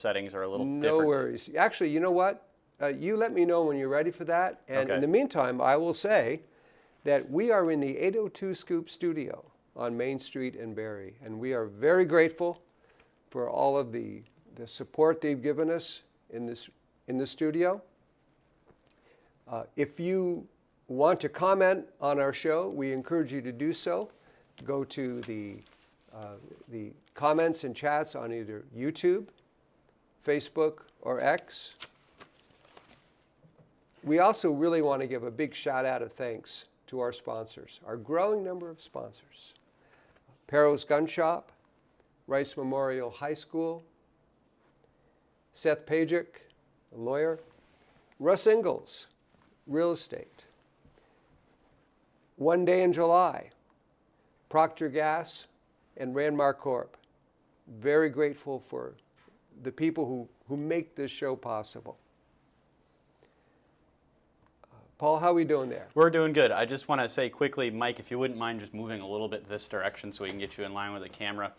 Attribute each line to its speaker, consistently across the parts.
Speaker 1: settings are a little different.
Speaker 2: No worries. Actually, you know what? You let me know when you're ready for that. And
Speaker 1: Okay.
Speaker 2: in the meantime, I will say that we are in the 802 Scoop studio on Main Street in Barrie. And we are very grateful for all of the support they've given us in the studio. If you want to comment on our show, we encourage you to do so. Go to the comments and chats on either YouTube, Facebook, or X. We also really want to give a big shout out of thanks to our sponsors, our growing number of sponsors. Perro's Gun Shop, Rice Memorial High School, Seth Pajic, a lawyer, Russ Ingalls, real estate, One Day in July, Procter Gas, and Randmar Corp. Very grateful for the people who make this show possible. Paul, how are we doing there?
Speaker 1: We're doing good. I just want to say quickly, Mike, if you wouldn't mind just moving a little bit this direction so we can get you in line with the camera.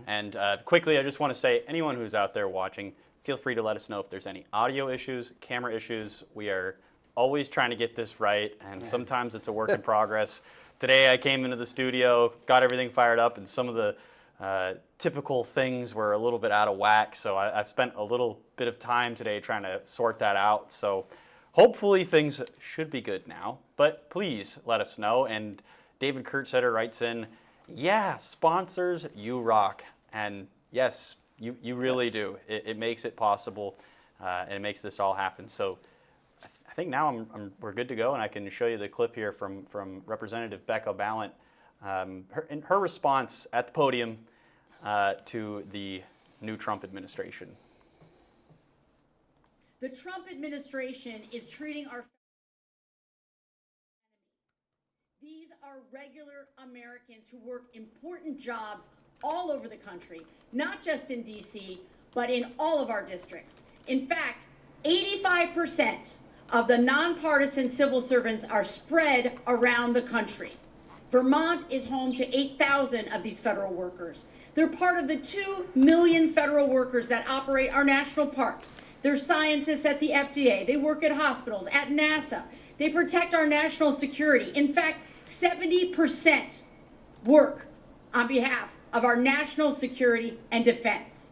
Speaker 1: Mm-hmm. And quickly, I just want to say, anyone who's out there watching, feel free to let us know if there's any audio issues, camera issues. We are always trying to get this right, and sometimes it's a work in progress. Today I came into the studio, got everything fired up, and some of the typical things were a little bit out of whack, so I've spent a little bit of time today trying to sort that out. So hopefully things should be good now, but please let us know. And David Kurtsetter writes in, yeah, sponsors, you rock. And yes, you really do. It makes it possible, and it makes this all happen. So I think now we're good to go, and I can show you the clip here from Representative Becca Ballant, her response at the podium to the new Trump administration.
Speaker 3: The Trump administration is treating our These are regular Americans who work important jobs all over the country, not just in D.C., but in all of our districts. In fact, 85% of the nonpartisan civil servants are spread around the country. Vermont is home to 8,000 of these federal workers. They're part of the 2 million federal workers that operate our national parks. They're scientists at the FDA. They work at hospitals, at NASA. They protect our national security. In fact, 70% work on behalf of our national security and defense.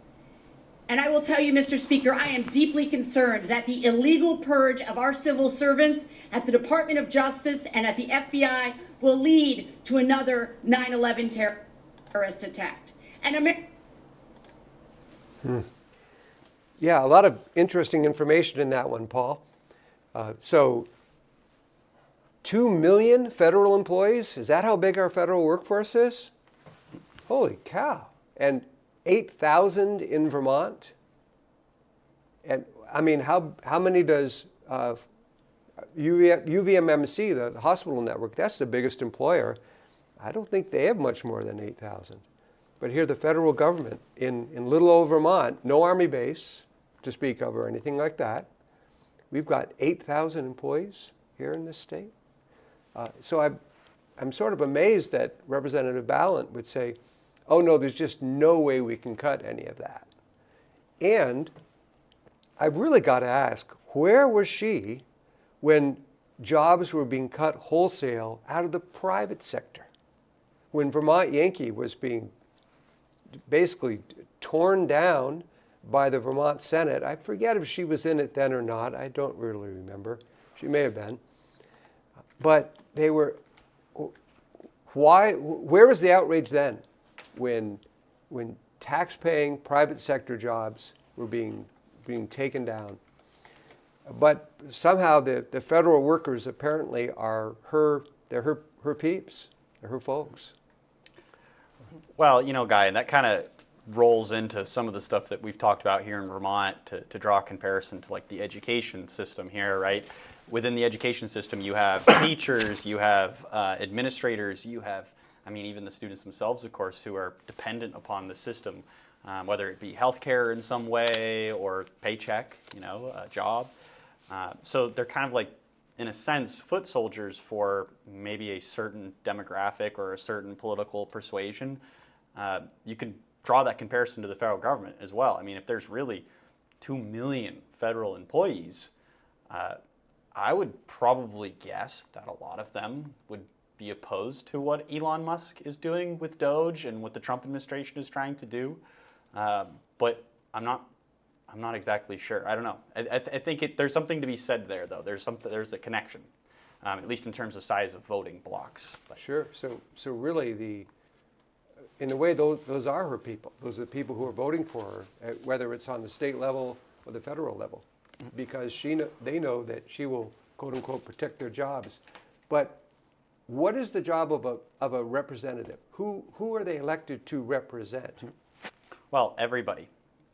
Speaker 3: And I will tell you, Mr. Speaker, I am deeply concerned that the illegal purge of our civil servants at the Department of Justice and at the FBI will lead to another 9/11 terrorist attack. And
Speaker 2: Yeah, a lot of interesting information in that one, Paul. So 2 million federal employees? Is that how big our federal workforce is? Holy cow. And 8,000 in Vermont? And I mean, how many does UVMMC, the hospital network, that's the biggest employer. I don't think they have much more than 8,000. But here the federal government in little old Vermont, no Army base to speak of or anything like that. We've got 8,000 employees here in this state. So I'm sort of amazed that Representative Ballant would say, oh no, there's just no way we can cut any of that. And I've really got to ask, where was she when jobs were being cut wholesale out of the private sector? When Vermont Yankee was being basically torn down by the Vermont Senate. I forget if she was in it then or not. I don't really remember. She may have been. But they were, where was the outrage then when tax-paying private sector jobs were being taken down? But somehow the federal workers apparently are her peeps, they're her folks.
Speaker 1: Well, you know, Guy, and that kind of rolls into some of the stuff that we've talked about here in Vermont to draw a comparison to like the education system here, right? Within the education system, you have teachers, you have administrators, you have, I mean, even the students themselves, of course, who are dependent upon the system, whether it be healthcare in some way or paycheck, you know, a job. So they're kind of like, in a sense, foot soldiers for maybe a certain demographic or a certain political persuasion. You can draw that comparison to the federal government as well. I mean, if there's really 2 million federal employees, I would probably guess that a lot of them would be opposed to what Elon Musk is doing with Doge and what the Trump administration is trying to do. But I'm not exactly sure. I don't know. I think there's something to be said there, though. There's a connection, at least in terms of size of voting blocks. But.
Speaker 2: Sure. So really, in a way, those are her people. Those are the people who are voting for her, whether it's on the state level or the federal level, because they know that she will, quote unquote, protect their jobs. But what is the job of a representative? Who are they elected to represent?
Speaker 1: Well, everybody,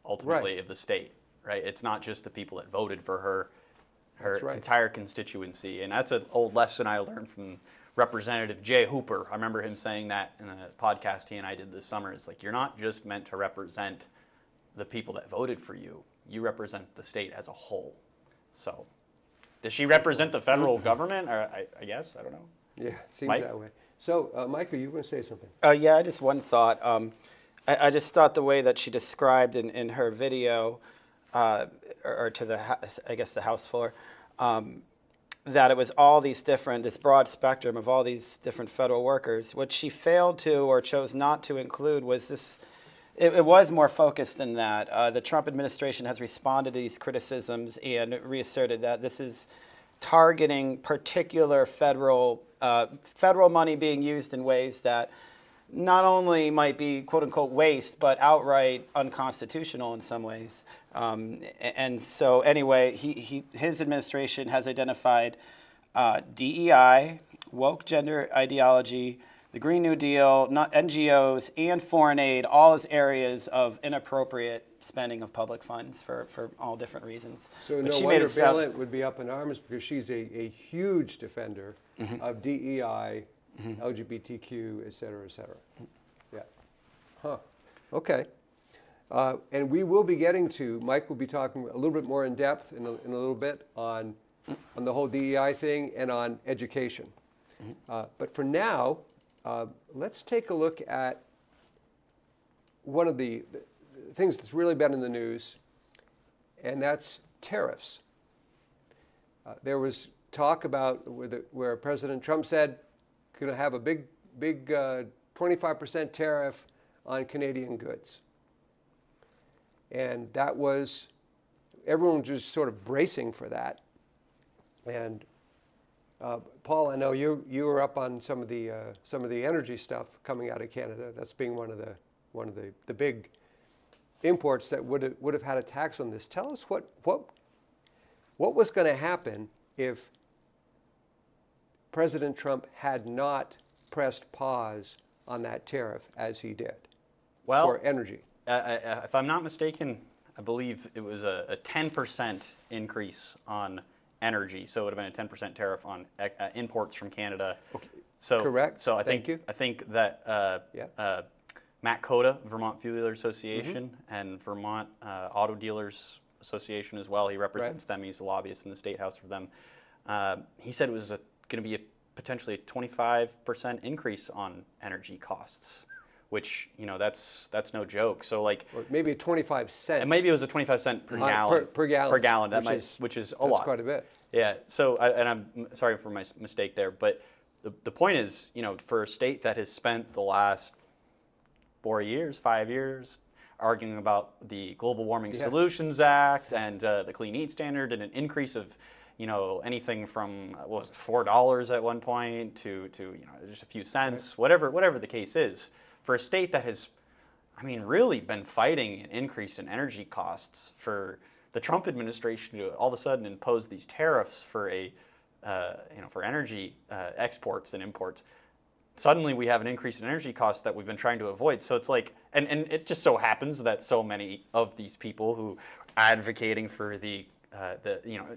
Speaker 1: ultimately,
Speaker 2: Right.
Speaker 1: of the state, right? It's not just the people that voted for her
Speaker 2: That's right.
Speaker 1: entire constituency. And that's an old lesson I learned from Representative Jay Hooper. I remember him saying that in a podcast he and I did this summer. It's like, you're not just meant to represent the people that voted for you. You represent the state as a whole. So, does she represent the federal government? Or I guess, I don't know.
Speaker 2: Yeah, it seems
Speaker 1: Mike?
Speaker 2: that way. So, Michael, you were going to say something?
Speaker 4: Yeah, just one thought. I just thought the way that she described in her video, or to the House floor, that it was all these different, this broad spectrum of all these different federal workers. What she failed to or chose not to include was this. It was more focused than that. The Trump administration has responded to these criticisms and reasserted that this is targeting particular federal money being used in ways that not only might be quote unquote waste, but outright unconstitutional in some ways. And so anyway, his administration has identified DEI, woke gender ideology, the Green New Deal, NGOs, and foreign aid, all as areas of inappropriate spending of public funds for all different reasons.
Speaker 2: So
Speaker 4: But
Speaker 2: no
Speaker 4: she
Speaker 2: wonder
Speaker 4: made it sound-
Speaker 2: Balint would be up in arms because she's a huge defender of DEI, LGBTQ, et cetera, et cetera. Yeah. Huh. Okay. And we will be getting to, Mike will be talking a little bit more in depth in a little bit on the whole DEI thing and on education. But for now, let's take a look at one of the things that's really been in the news, and that's tariffs. There was talk about where President Trump said going to have a big 25% tariff on Canadian goods. And that was, everyone was just sort of bracing for that. And Paul, I know you were up on some of the energy stuff coming out of Canada. That's being one of the big imports that would have had a tax on this. Tell us what was going to happen if President Trump had not pressed pause on that tariff as he did for energy.
Speaker 1: If I'm not mistaken, I believe it was a 10% increase on energy, so it would have been a 10% tariff on imports from Canada.
Speaker 2: Okay.
Speaker 1: So
Speaker 2: correct.
Speaker 1: So I
Speaker 2: Thank
Speaker 1: think
Speaker 2: you.
Speaker 1: I think that Matt Cota, Vermont Fuel Dealers Association, and Vermont Auto Dealers Association as well. He represents them. He's a lobbyist in the state house for them. He said it was going to be potentially a 25% increase on energy costs, which that's no joke. So like,
Speaker 2: Or maybe 25 cents.
Speaker 1: and maybe it was a 25 cent per gallon.
Speaker 2: Per gallon.
Speaker 1: Per gallon. Which is a lot.
Speaker 2: That's quite a bit.
Speaker 1: Yeah. So, and I'm sorry for my mistake there, but the point is, for a state that has spent the last 5 years, arguing about the Global Warming Solutions Act and the Clean Heat Standard, and an increase of, anything from what was it, $4 at one point to just a few cents, whatever the case is, for a state that has, really been fighting an increase in energy costs for the Trump administration to all of a sudden impose these tariffs for for energy exports and imports. Suddenly we have an increase in energy costs that we've been trying to avoid. So it's like, and it just so happens that so many of these people who are advocating for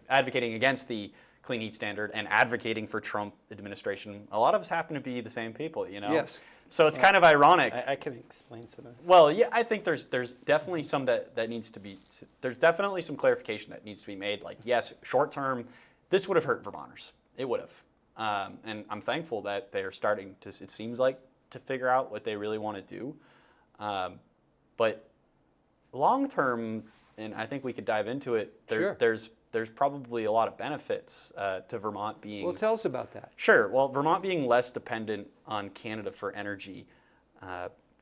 Speaker 1: advocating against the Clean Heat Standard and advocating for Trump administration, a lot of us happen to be the same people,
Speaker 2: Yes.
Speaker 1: So it's kind of ironic.
Speaker 4: I can explain some of this.
Speaker 1: Well, yeah, I think there's definitely some that needs to be, there's definitely some clarification that needs to be made. Like, yes, short term, this would have hurt Vermonters. It would have. And I'm thankful that they're starting to, it seems like, to figure out what they really want to do. But long term, and I think we could dive into it.
Speaker 2: Sure.
Speaker 1: There's probably a lot of benefits to Vermont being.
Speaker 2: Well, tell us about that.
Speaker 1: Sure. Well, Vermont being less dependent on Canada for energy.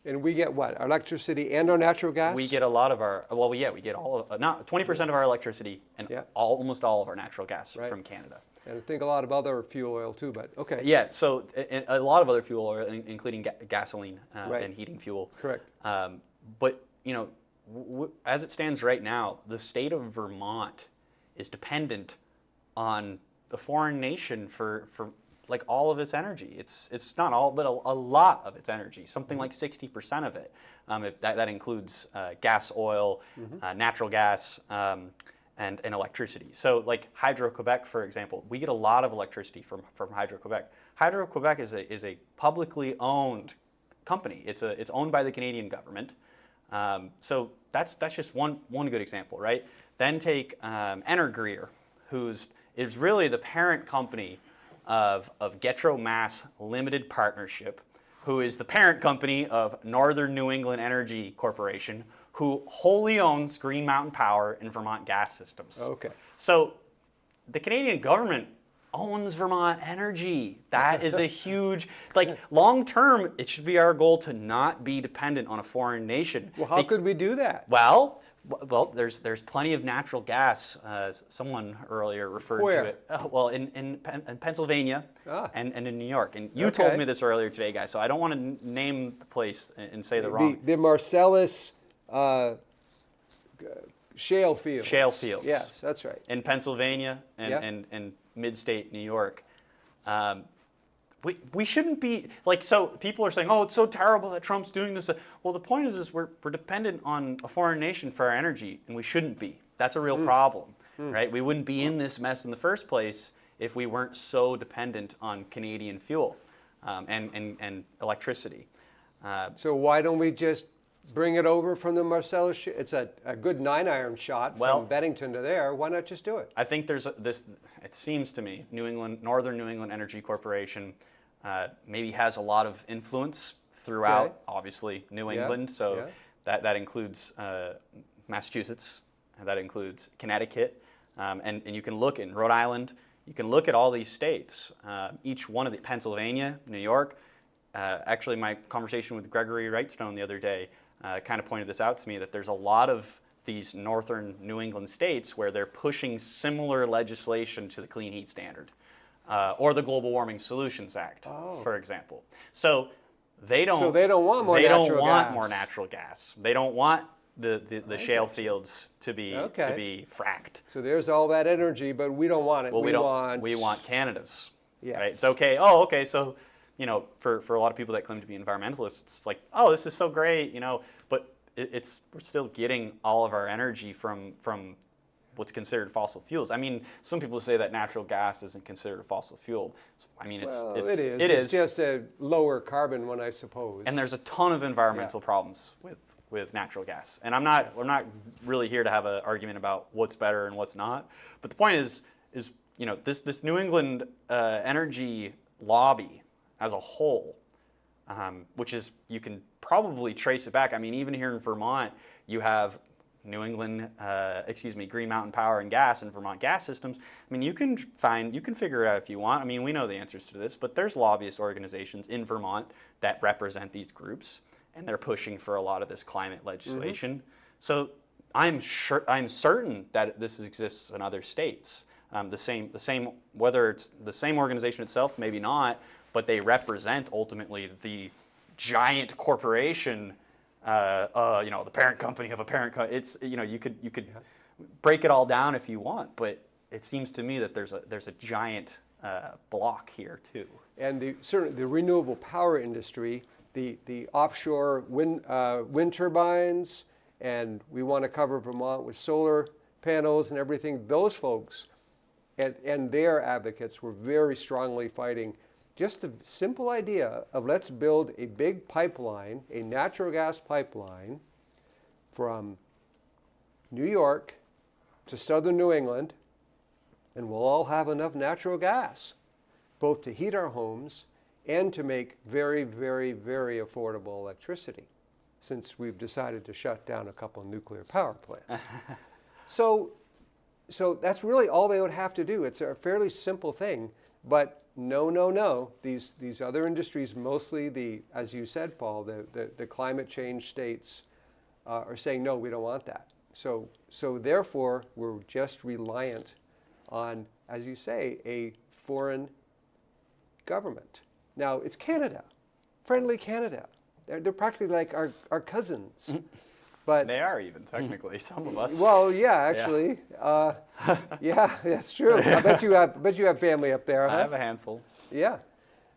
Speaker 2: And we get what? Our electricity and our natural gas?
Speaker 1: We get a lot of our, well, yeah, we get all of, not 20% of our electricity and
Speaker 2: Yeah.
Speaker 1: almost all of our natural gas
Speaker 2: Right.
Speaker 1: from Canada.
Speaker 2: And I think a lot of other fuel oil too, but okay.
Speaker 1: Yeah, so a lot of other fuel oil, including gasoline
Speaker 2: Right.
Speaker 1: and heating fuel.
Speaker 2: Correct.
Speaker 1: But, you know, as it stands right now, the state of Vermont is dependent on a foreign nation for like all of its energy. It's not all, but a lot of its energy, something like 60% of it. If that includes gas, oil, natural gas, and electricity. So like Hydro-Quebec, for example, we get a lot of electricity from Hydro-Quebec. Hydro-Quebec is a publicly owned company. It's owned by the Canadian government. So that's just one good example, right? Then take Energreer, is really the parent company of Getro Mass Limited Partnership, who is the parent company of Northern New England Energy Corporation, who wholly owns Green Mountain Power and Vermont Gas Systems.
Speaker 2: Okay.
Speaker 1: So the Canadian government owns Vermont Energy. That is a huge, like long term, it should be our goal to not be dependent on a foreign nation.
Speaker 2: Well, how could we do that?
Speaker 1: Well, there's plenty of natural gas. Someone earlier referred
Speaker 2: Where?
Speaker 1: to it. Well, in Pennsylvania and in New York. And you
Speaker 2: Okay.
Speaker 1: told me this earlier today, guys. So I don't want to name the place and say the wrong.
Speaker 2: The Marcellus shale fields.
Speaker 1: Shale fields.
Speaker 2: Yes, that's right.
Speaker 1: In Pennsylvania
Speaker 2: Yeah.
Speaker 1: and mid-state New York. We shouldn't be, like, so people are saying, oh, it's so terrible that Trump's doing this. Well, the point is we're dependent on a foreign nation for our energy, and we shouldn't be. That's a real problem, right? We wouldn't be in this mess in the first place if we weren't so dependent on Canadian fuel and electricity.
Speaker 2: So why don't we just bring it over from the Marcellus? It's a good 9-iron shot
Speaker 1: Well-
Speaker 2: from Bennington to there. Why not just do it?
Speaker 1: I think there's this, it seems to me, Northern New England Energy Corporation maybe has a lot of influence throughout,
Speaker 2: Okay.
Speaker 1: obviously, New
Speaker 2: Yeah,
Speaker 1: England. So
Speaker 2: yeah.
Speaker 1: that includes Massachusetts, and that includes Connecticut, and you can look in Rhode Island, you can look at all these states, each one of the, Pennsylvania, New York. Actually, my conversation with Gregory Wrightstone the other day kind of pointed this out to me, that there's a lot of these northern New England states where they're pushing similar legislation to the Clean Heat Standard or the Global Warming Solutions Act, for example. So they don't.
Speaker 2: So they don't want more natural
Speaker 1: They don't want
Speaker 2: gas.
Speaker 1: more natural gas. They don't want the shale fields to be fracked.
Speaker 2: So there's all that energy, but we don't want it.
Speaker 1: Well, we want Canada's.
Speaker 2: Yeah.
Speaker 1: Right? It's okay. Oh, okay. So, you know, for a lot of people that claim to be environmentalists, it's like, oh, this is so great, you know, but we're still getting all of our energy from what's considered fossil fuels. I mean, some people say that natural gas isn't considered a fossil fuel. I mean, it is.
Speaker 2: It's just a lower carbon one, I suppose.
Speaker 1: And there's a ton of environmental problems with natural gas. And we're not really here to have an argument about what's better and what's not. But the point is you know, this New England energy lobby as a whole, which is, you can probably trace it back. I mean, even here in Vermont, you have New England, Green Mountain Power and Gas and Vermont Gas Systems. I mean, you can figure it out if you want. I mean, we know the answers to this, but there's lobbyist organizations in Vermont that represent these groups, and they're pushing for a lot of this climate legislation. So I'm certain that this exists in other states. The same, whether it's the same organization itself, maybe not, but they represent ultimately the giant corporation. You know, the parent company of a parent company. It's, you know, you could break it all down if you want, but it seems to me that there's a giant block here too.
Speaker 2: And certainly the renewable power industry, the offshore wind turbines, and we want to cover Vermont with solar panels and everything. Those folks and their advocates were very strongly fighting just the simple idea of let's build a big pipeline, a natural gas pipeline from New York to southern New England, and we'll all have enough natural gas, both to heat our homes and to make very, very, very affordable electricity. since we've decided to shut down a couple of nuclear power plants. So that's really all they would have to do. It's a fairly simple thing, but no. These other industries, mostly as you said, Paul, the climate change states are saying, no, we don't want that. So therefore, we're just reliant on, as you say, a foreign government. Now, it's Canada, friendly Canada. They're practically like our cousins. But
Speaker 1: They are even, technically, some of us.
Speaker 2: well, yeah, actually, yeah, that's true. I bet you have family up there.
Speaker 1: I
Speaker 2: Huh?
Speaker 1: have a handful.
Speaker 2: Yeah,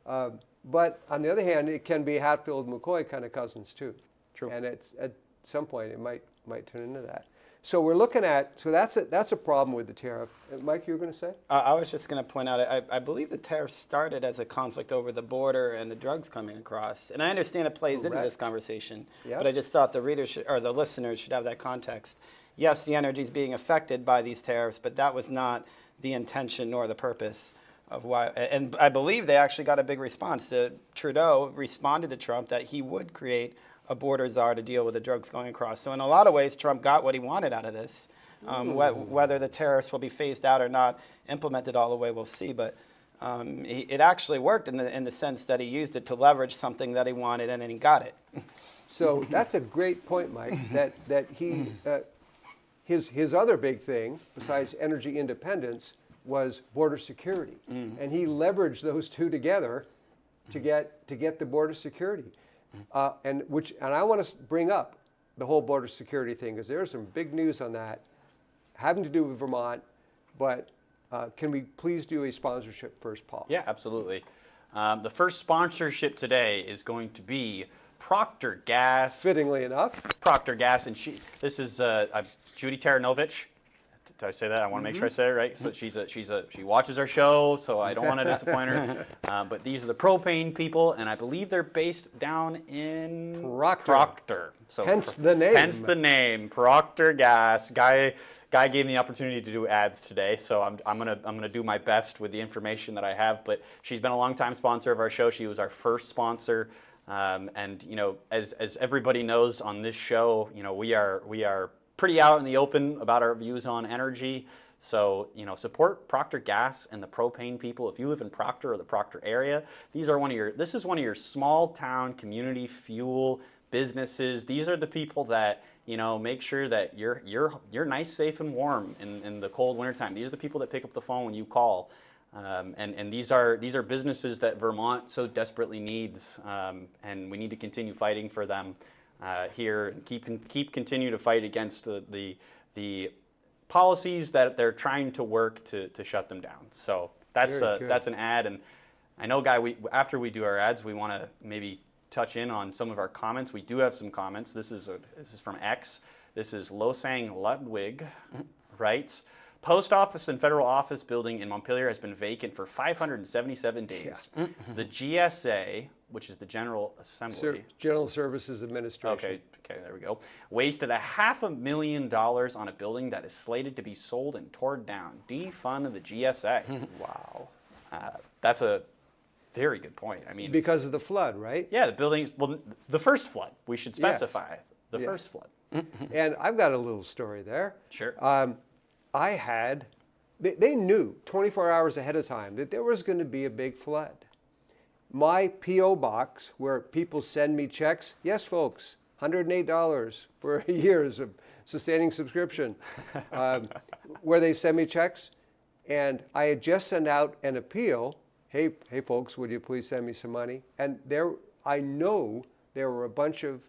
Speaker 2: but on the other hand, it can be Hatfield McCoy kind of cousins too.
Speaker 1: True.
Speaker 2: And it's at some point it might turn into that. So we're looking at that's a problem with the tariff. Mike, you were going to say?
Speaker 4: I was just going to point out, I believe the tariff started as a conflict over the border and the drugs coming across. And I understand it plays into this
Speaker 2: Correct.
Speaker 4: conversation,
Speaker 2: Yep.
Speaker 4: but I just thought the readers or the listeners should have that context. Yes, the energy is being affected by these tariffs, but that was not the intention nor the purpose of why. And I believe they actually got a big response. Trudeau responded to Trump that he would create a border czar to deal with the drugs going across. So in a lot of ways, Trump got what he wanted out of this. Whether the tariffs will be phased out or not, implemented all the way, we'll see. But it actually worked in the sense that he used it to leverage something that he wanted, and then he got it.
Speaker 2: So that's a great point, Mike. That he his other big thing besides energy independence was border security, and he leveraged those two together to get the border security. And I want to bring up the whole border security thing because there's some big news on that having to do with Vermont. But can we please do a sponsorship first, Paul?
Speaker 1: Yeah, absolutely. The first sponsorship today is going to be Procter Gas.
Speaker 2: Fittingly enough.
Speaker 1: Procter Gas, and this is Judy Taranovich. Did I say that? I want to make sure I say it right. So she watches our show, so I don't want to disappoint her. But these are the propane people, and I believe they're based down in
Speaker 2: Procter.
Speaker 1: So
Speaker 2: Hence the name.
Speaker 1: Hence the name, Procter Gas. Guy gave me the opportunity to do ads today, so I'm gonna do my best with the information that I have. But she's been a longtime sponsor of our show. She was our first sponsor. And you know, as everybody knows on this show, you know, we are pretty out in the open about our views on energy. So, you know, support Procter Gas and the propane people. If you live in Proctor or the Proctor area, this is one of your small town community fuel businesses. These are the people that, you know, make sure that you're nice, safe, and warm in the cold wintertime. These are the people that pick up the phone when you call. And these are businesses that Vermont so desperately needs, and we need to continue fighting for them here and keep continue to fight against the policies that they're trying to work to shut them down. So that's an ad, and I know, Guy, after we do our ads, we want to maybe touch in on some of our comments. We do have some comments. This is from X. This is Losang Ludwig, writes, Post office and federal office building in Montpelier has been vacant for 577 days. Yeah. The GSA, which is the General Assembly.
Speaker 2: General Services Administration.
Speaker 1: Okay, there we go. Wasted $500,000 on a building that is slated to be sold and torn down. Defund the GSA.
Speaker 2: Wow.
Speaker 1: That's a very good point. I mean,
Speaker 2: because of the flood, right?
Speaker 1: Yeah, the first flood. We should specify. Yes. The first flood.
Speaker 2: And I've got a little story there.
Speaker 1: Sure.
Speaker 2: They knew 24 hours ahead of time that there was going to be a big flood. My P.O. box, where people send me checks, yes, folks, $108 for a year's of sustaining subscription, where they send me checks. And I had just sent out an appeal, hey folks, would you please send me some money? And I know there were a bunch of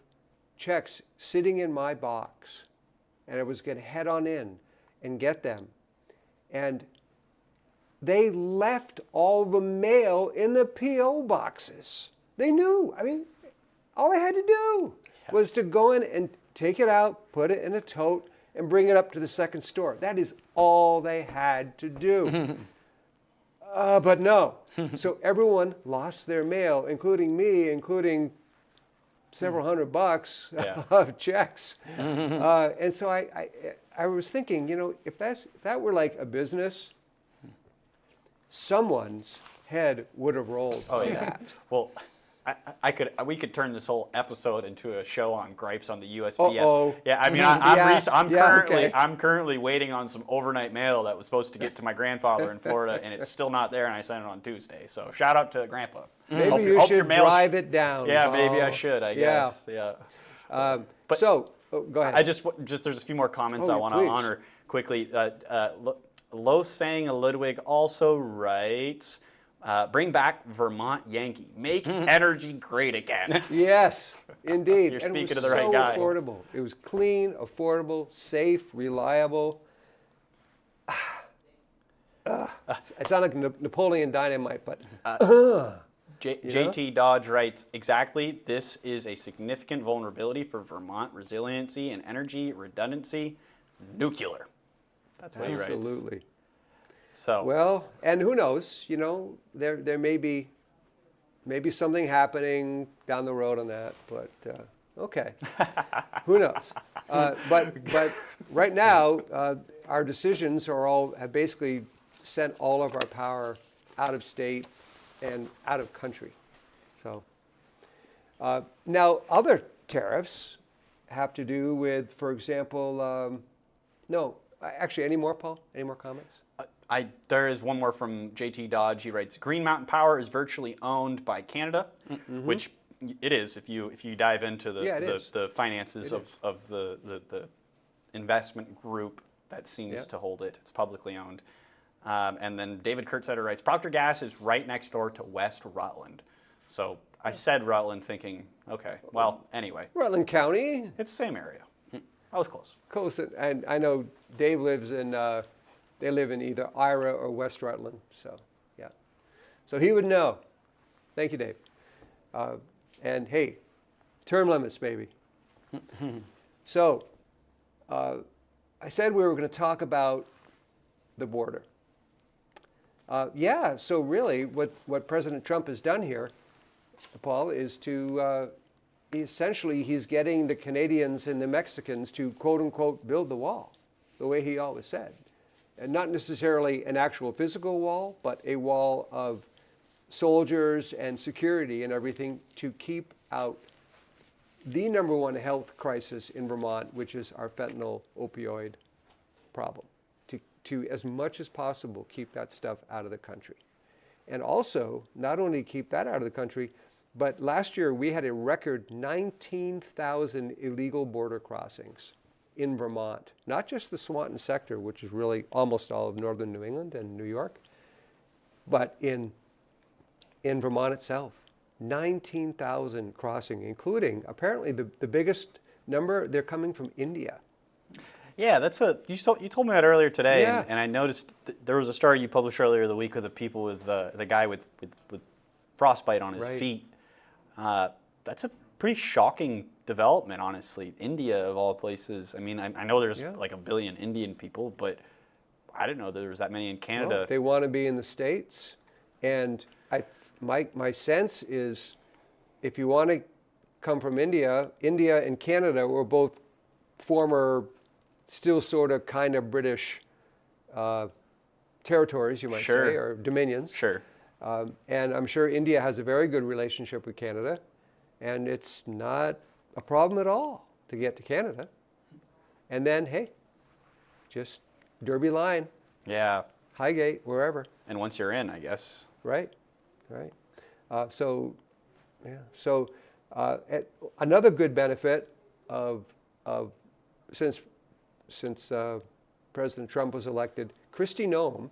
Speaker 2: checks sitting in my box, and I was going to head on in and get them. And they left all the mail in the P.O. boxes. They knew. I mean, all I had to do was to go in and take it out, put it in a tote, and bring it up to the second store. That is all they had to do. But no. So everyone lost their mail, including me, including several $100 of checks. And so I was thinking, you know, if that were like a business, someone's head would have rolled.
Speaker 1: Oh, yeah. Well, we could turn this whole episode into a show on gripes on the USPS.
Speaker 2: Uh-oh.
Speaker 1: Yeah, I mean, I'm currently waiting on some overnight mail that was supposed to get to my grandfather in Florida, and it's still not there, and I sent it on Tuesday. So shout out to Grandpa.
Speaker 2: Maybe you should drive it down.
Speaker 1: Yeah,
Speaker 2: Paul.
Speaker 1: maybe I should. I guess. Yeah. But
Speaker 2: go ahead.
Speaker 1: I just there's a few more comments I want to
Speaker 2: please.
Speaker 1: honor quickly. Losang Ludwig also writes, bring back Vermont Yankee. Make energy great again.
Speaker 2: Yes, indeed.
Speaker 1: You're
Speaker 2: And
Speaker 1: speaking
Speaker 2: it was
Speaker 1: to the right guy.
Speaker 2: Affordable. It was clean, affordable, safe, reliable. It sounded like Napoleon Dynamite, but
Speaker 1: JT Dodge writes, exactly, this is a significant vulnerability for Vermont resiliency and energy redundancy, nuclear. That's what he writes.
Speaker 2: absolutely.
Speaker 1: So,
Speaker 2: Well, and who knows? There may be something happening down the road on that, but okay, who knows? But right now, our decisions have basically sent all of our power out of state and out of country. So now other tariffs have to do with, for example, no, actually, any more, Paul? Any more comments?
Speaker 1: there is one more from JT Dodge. He writes, Green Mountain Power is virtually owned by Canada, which it is if you dive into the finances of the investment group that seems to hold it. It's publicly owned. And then David Kurtzetter writes, Procter Gas is right next door to West Rutland. So I said Rutland thinking, okay, well, anyway.
Speaker 2: Rutland County.
Speaker 1: It's the same area. I was close.
Speaker 2: Close, and I know Dave lives in, they live in either Ira or West Rutland, so, yeah. So he would know. Thank you, Dave. And hey, term limits, baby. So, I said we were going to talk about the border. Yeah, so really what President Trump has done here, Paul, is to essentially he's getting the Canadians and the Mexicans to quote unquote build the wall, the way he always said. And not necessarily an actual physical wall, but a wall of soldiers and security and everything to keep out the number one health crisis in Vermont, which is our fentanyl opioid problem. To as much as possible keep that stuff out of the country. And also, not only keep that out of the country, but last year we had a record 19,000 illegal border crossings in Vermont. Not just the Swanton sector, which is really almost all of northern New England and New York, but in Vermont itself. 19,000 crossing, including apparently the biggest number, they're coming from India.
Speaker 1: Yeah, you told me that earlier today,
Speaker 2: Yeah.
Speaker 1: and I noticed there was a story you published earlier the week with the people with the guy with frostbite on his
Speaker 2: Right.
Speaker 1: feet. That's a pretty shocking development, honestly. India, of all places. I mean, I know there's like 1 billion Indian people, but I didn't know there was that many in Canada.
Speaker 2: Well, they want to be in the States, and my sense is, if you want to come from India and Canada were both former, still sort of kind of British territories, you might
Speaker 1: Sure.
Speaker 2: say, or dominions.
Speaker 1: Sure.
Speaker 2: And I'm sure India has a very good relationship with Canada, and it's not a problem at all to get to Canada. And then, hey, just Derby Line,
Speaker 1: Yeah,
Speaker 2: Highgate, wherever.
Speaker 1: and once you're in, I guess.
Speaker 2: Right. Another good benefit of since President Trump was elected, Kristi Noem,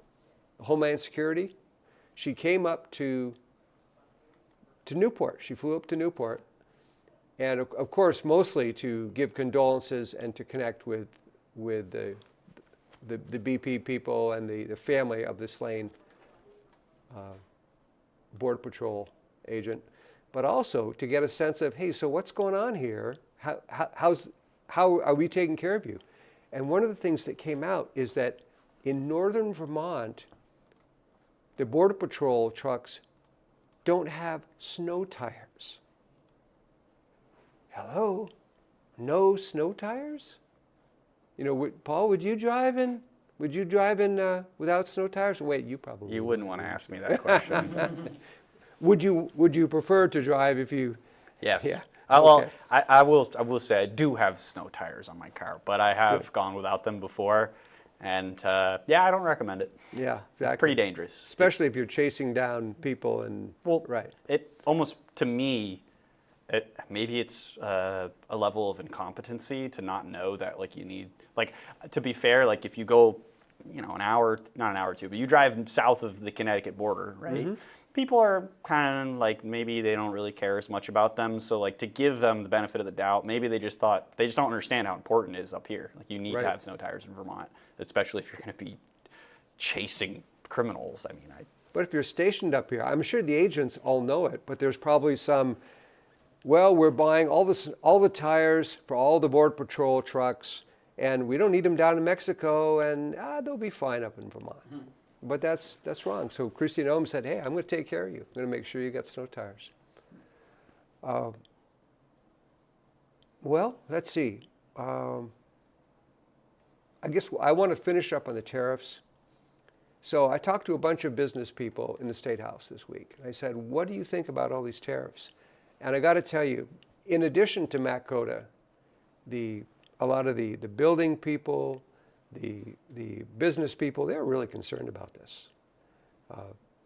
Speaker 2: Homeland Security, she came up to Newport. She flew up to Newport, and of course, mostly to give condolences and to connect with the BP people and the family of the slain Border Patrol agent, but also to get a sense of, hey, so what's going on here? How are we taking care of you? And one of the things that came out is that in northern Vermont, the Border Patrol trucks don't have snow tires. Hello? No snow tires? You know, Paul, would you drive in without snow tires? Wait, you probably
Speaker 1: You wouldn't want to ask me that question.
Speaker 2: Would you prefer to drive if you?
Speaker 1: Yes.
Speaker 2: Yeah.
Speaker 1: Well,
Speaker 2: Okay.
Speaker 1: I will say I do have snow tires on my car, but I have gone without them before, and yeah, I don't recommend it.
Speaker 2: Yeah, exactly.
Speaker 1: It's pretty dangerous.
Speaker 2: Especially if you're chasing down people and.
Speaker 1: Well,
Speaker 2: right.
Speaker 1: It almost, to me, maybe it's a level of incompetency to not know that, like, you need, like, to be fair, like, if you go, an hour, not an hour or two, but you drive south of the Connecticut border, right? People are kind of like, maybe they don't really care as much about them. So, like, to give them the benefit of the doubt, maybe they just don't understand how important it is up here. Like, you need to have snow tires in Vermont, especially if you're going to be chasing criminals. I mean,
Speaker 2: But if you're stationed up here, I'm sure the agents all know it, but there's probably some, well, we're buying all the tires for all the Border Patrol trucks, and we don't need them down in Mexico, and they'll be fine up in Vermont. But that's wrong. So Christine Ohm said, hey, I'm going to take care of you. I'm going to make sure you get snow tires. Well, let's see. I guess I want to finish up on the tariffs. So I talked to a bunch of business people in the State House this week. I said, what do you think about all these tariffs? And I got to tell you, in addition to Matt Cota, a lot of the building people, the business people, they're really concerned about this.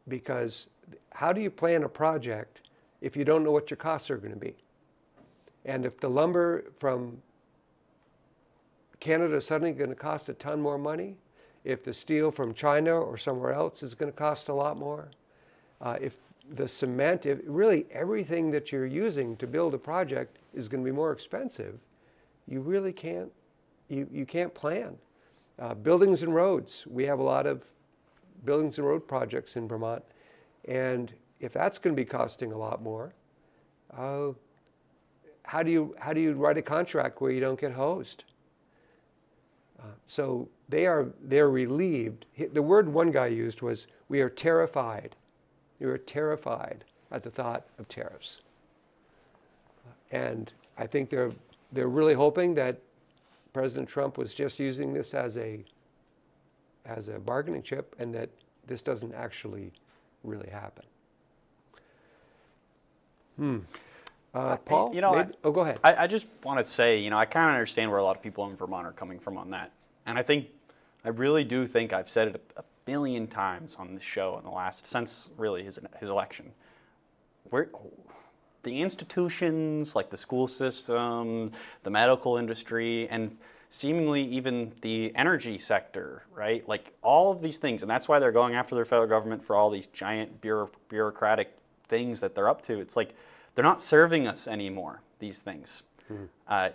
Speaker 2: Because how do you plan a project if you don't know what your costs are going to be? And if the lumber from Canada is suddenly going to cost a ton more money, if the steel from China or somewhere else is going to cost a lot more, if the cement, if really everything that you're using to build a project is going to be more expensive, you really can't, you can't plan. Buildings and roads, we have a lot of buildings and road projects in Vermont, and if that's going to be costing a lot more, how do you write a contract where you don't get hosed? So they're relieved. The word one guy used was, we are terrified. We are terrified at the thought of tariffs. And I think they're really hoping that President Trump was just using this as a bargaining chip, and that this doesn't actually really happen. Paul? Go ahead.
Speaker 1: I just want to say, I kind of understand where a lot of people in Vermont are coming from on that. And I really do think I've said it a billion times on this show since really his election. The institutions, like the school system, the medical industry, and seemingly even the energy sector, right? Like all of these things, and that's why they're going after their federal government for all these giant bureaucratic things that they're up to. It's like they're not serving us anymore, these things.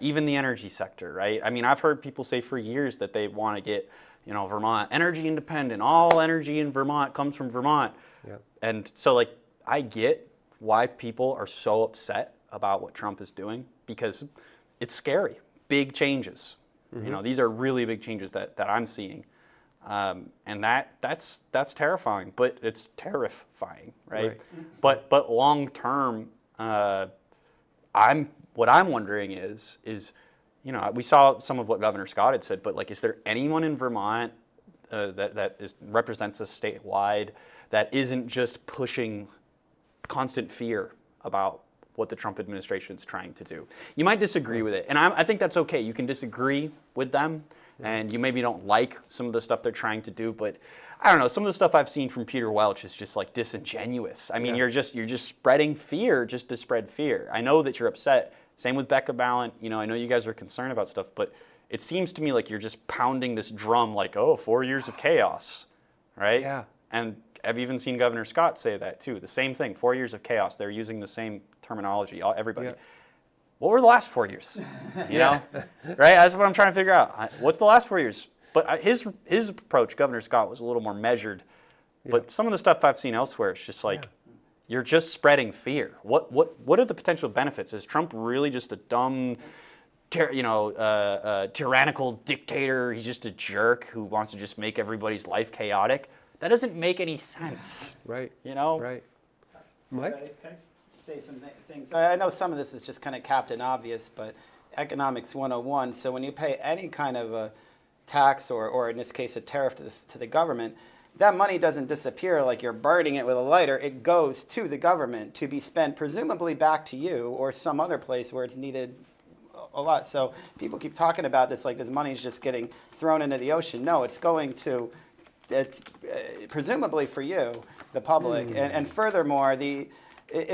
Speaker 1: Even the energy sector, right? I mean, I've heard people say for years that they want to get, Vermont energy independent. All energy in Vermont comes from Vermont.
Speaker 2: Yeah.
Speaker 1: And so, like, I get why people are so upset about what Trump is doing, because it's scary. Big changes. These are really big changes that I'm seeing. And that's terrifying, but it's terrifying, right? But long term, what I'm wondering is we saw some of what Governor Scott had said, but like, is there anyone in Vermont that represents us statewide that isn't just pushing constant fear about what the Trump administration is trying to do? You might disagree with it, and I think that's okay. You can disagree with them, and you maybe don't like some of the stuff they're trying to do, but I don't know. Some of the stuff I've seen from Peter Welch is just like disingenuous. I mean, you're just spreading fear just to spread fear. I know that you're upset. Same with Becca Ballant. I know you guys are concerned about stuff, but it seems to me like you're just pounding this drum like, 4 years of chaos, right? Yeah. And I've even seen Governor Scott say that too. The same thing, 4 years of chaos. They're using the same terminology, everybody. Yeah. What were the last 4 years? You know, right? That's what I'm trying to figure out. What's the last 4 years? But his approach, Governor Scott, was a little more measured. But some of the stuff I've seen elsewhere, it's just like, you're just spreading fear. What are the potential benefits? Is Trump really just a dumb, tyrannical dictator? He's just a jerk who wants to just make everybody's life chaotic? That doesn't make any sense.
Speaker 2: Right. Right. Mike?
Speaker 4: Can I say some things? I know some of this is just kind of Captain Obvious, but Economics 101. So when you pay any kind of tax or in this case a tariff to the government, that money doesn't disappear like you're burning it with a lighter. It goes to the government to be spent presumably back to you or some other place where it's needed a lot. So people keep talking about this like this money's just getting thrown into the ocean. No, it's going to, presumably for you, the public. And furthermore, in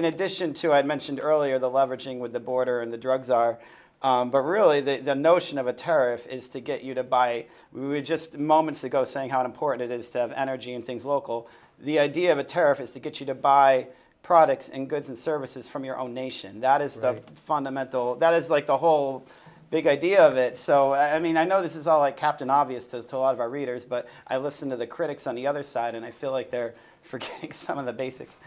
Speaker 4: addition to, I'd mentioned earlier, the leveraging with the border and the drug czar, but really the notion of a tariff is to get you to buy, we were just moments ago saying how important it is to have energy and things local. The idea of a tariff is to get you to buy products and goods and services from your own nation. That is the fundamental, that is like the whole big idea of it. So, I mean, I know this is all like Captain Obvious to a lot of our readers, but I listen to the critics on the other side and I feel like they're forgetting some of the basics.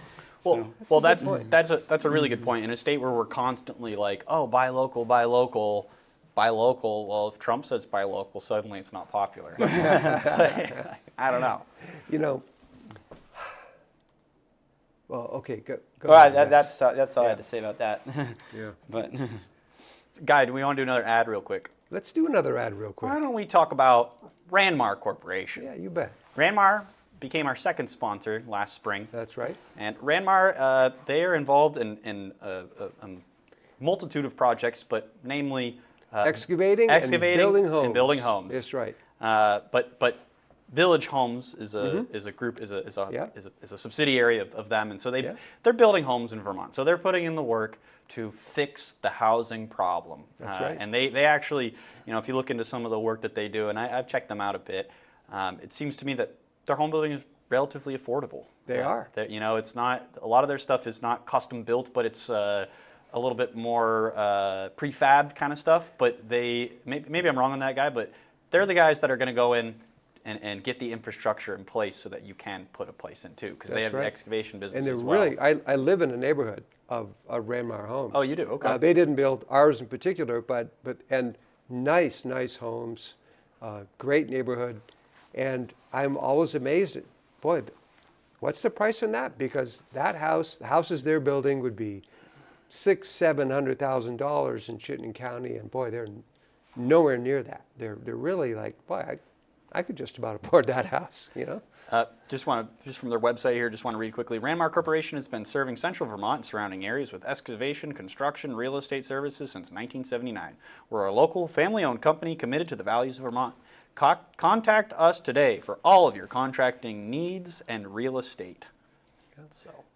Speaker 1: Well, that's a really good point. In a state where we're constantly like, oh, buy local, buy local, buy local. Well, if Trump says buy local, suddenly it's not popular. I don't know.
Speaker 2: You know, well, okay, go
Speaker 4: Well,
Speaker 2: ahead.
Speaker 4: that's all I had to say about that.
Speaker 2: Yeah.
Speaker 4: But
Speaker 1: Guy, do we want to do another ad real quick?
Speaker 2: Let's do another ad real quick.
Speaker 1: Why don't we talk about Ranmar Corporation?
Speaker 2: Yeah, you bet.
Speaker 1: Ranmar became our second sponsor last spring.
Speaker 2: That's right.
Speaker 1: And Ranmar, they are involved in a multitude of projects, but namely
Speaker 2: Excavating and building homes.
Speaker 1: And building homes.
Speaker 2: That's right.
Speaker 1: But Village Homes is a group is a subsidiary of them, and so they're building homes in Vermont. So they're putting in the work to fix the housing problem.
Speaker 2: That's right.
Speaker 1: And they actually, if you look into some of the work that they do, and I've checked them out a bit, it seems to me that their home building is relatively affordable.
Speaker 2: They are.
Speaker 1: It's not, a lot of their stuff is not custom built, but it's a little bit more prefab kind of stuff. But maybe I'm wrong on that, guy, but they're the guys that are going to go in and get the infrastructure in place so that you can put a place in too, because they have the excavation business
Speaker 2: and they're
Speaker 1: as well.
Speaker 2: really, I live in a neighborhood of Ranmar homes.
Speaker 1: Oh, you do? Okay.
Speaker 2: They didn't build ours in particular, but nice homes, great neighborhood, and I'm always amazed at, boy, what's the price on that? Because that house, the houses they're building would be $600,000-$700,000 in Chittenden County, and boy, they're nowhere near that. They're really like, boy, I could just about afford that house,
Speaker 1: Just from their website here, just want to read quickly. Ranmar Corporation has been serving central Vermont and surrounding areas with excavation, construction, real estate services since 1979. We're a local, family-owned company committed to the values of Vermont. Contact us today for all of your contracting needs and real estate.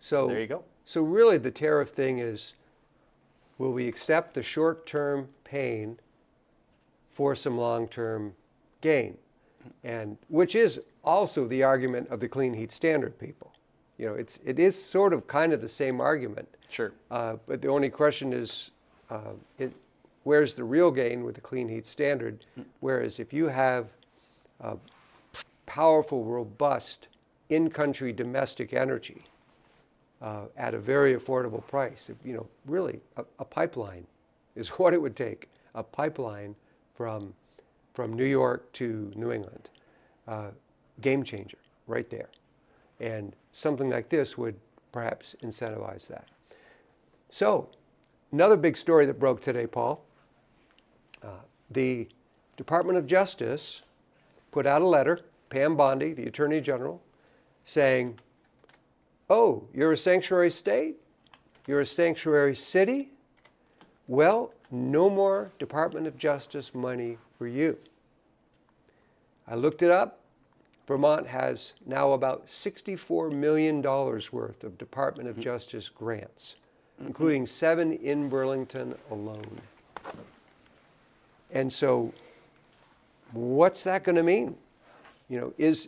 Speaker 1: So there you go.
Speaker 2: So really the tariff thing is, will we accept the short-term pain for some long-term gain? And which is also the argument of the clean heat standard people. It is sort of kind of the same argument.
Speaker 1: Sure.
Speaker 2: But the only question is, where's the real gain with the clean heat standard? Whereas if you have powerful, robust, in-country domestic energy at a very affordable price, really a pipeline is what it would take. A pipeline from New York to New England. Game changer right there. And something like this would perhaps incentivize that. So, another big story that broke today, Paul. The Department of Justice put out a letter, Pam Bondi, the Attorney General, saying, oh, you're a sanctuary state? You're a sanctuary city? Well, no more Department of Justice money for you. I looked it up. Vermont has now about $64 million worth of Department of Justice grants, including 7 in Burlington alone. And so what's that going to mean? Is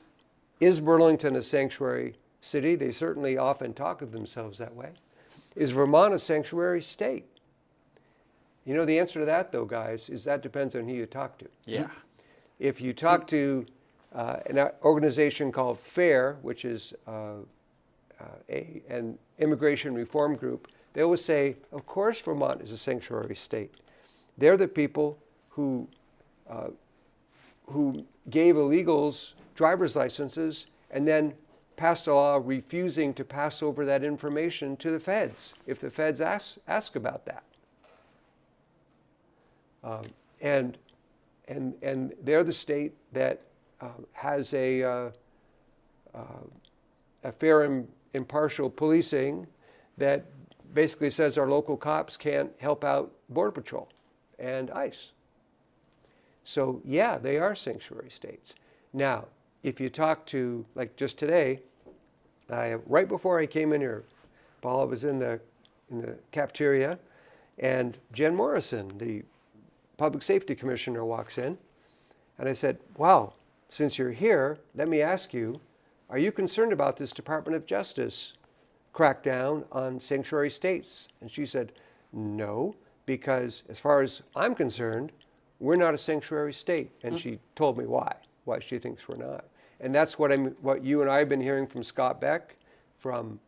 Speaker 2: Burlington a sanctuary city? They certainly often talk of themselves that way. Is Vermont a sanctuary state? The answer to that, though, guys, is that depends on who you talk to.
Speaker 1: Yeah.
Speaker 2: If you talk to an organization called FAIR, which is an immigration reform group, they always say, of course Vermont is a sanctuary state. They're the people who gave illegals driver's licenses and then passed a law refusing to pass over that information to the feds if the feds ask about that. And and they're the state that has a fair and impartial policing that basically says our local cops can't help out Border Patrol and ICE. So yeah, they are sanctuary states. Now, if you talk to, like just today, right before I came in here, Paul, I was in the cafeteria, and Jen Morrison, the public safety commissioner, walks in, and I said, wow, since you're here, let me ask you, are you concerned about this Department of Justice crackdown on sanctuary states? And she said, no, because as far as I'm concerned, we're not a sanctuary state. And she told me why she thinks we're not. And that's what you and I have been hearing from Scott Beck, from